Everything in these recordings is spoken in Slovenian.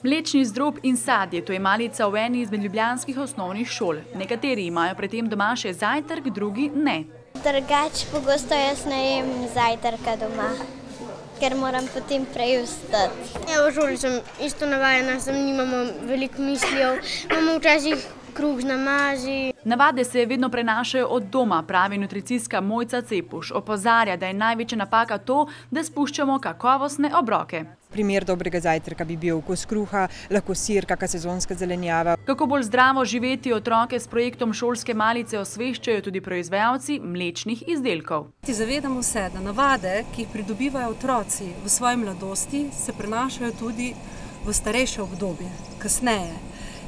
Mlečni zdrob in sadje, to je malica v eni izmed ljubljanskih osnovnih šol. Nekateri imajo pri tem doma še zajtrk, drugi ne. Drugače pogosto jaz ne jem zajtrka doma, ker moram potem prej vstati. Ja, v šoli sem isto navajena, nimamo veliko mislijev, imamo včasih kruh z namazi. Navade se vedno prenašajo od doma, pravi nutricijska Mojca Cepuš. Opozarja, da je največja napaka to, da spuščamo kakovostne obroke. Primer dobrega zajtrka bi bil kos kruha, lahko sir, kakšna sezonska zelenjava. Kako bolj zdravo živeti otroke s projektom šolske malice osveščajo tudi proizvajalci mlečnih izdelkov. Zavedamo se, da navade, ki jih pridobivajo otroci v svoji mladosti, se prenašajo tudi v starejše obdobje, kasneje.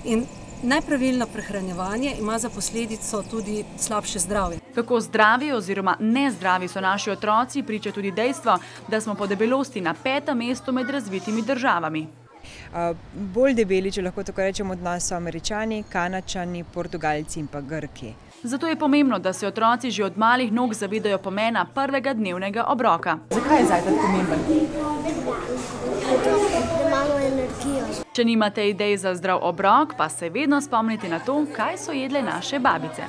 In nepravilno prehranjevanje ima za posledico tudi slabše zdravje. Kako zdravi oziroma nezdravi so naši otroci, priča tudi dejstvo, da smo po debelosti na 5. mestu med razvitimi državami. Bolj debeli, če lahko tako rečemo, od nas so Američani, Kanadčani, Portugalci in pa Grki. Zato je pomembno, da se otroci že od malih nog zavedajo pomena prvega dnevnega obroka. Zakaj je zajtrk pomemben? Da imamo energijo. Če nimate idej za zdrav obrok, pa se vedno spomnite na to, kaj so jedle naše babice.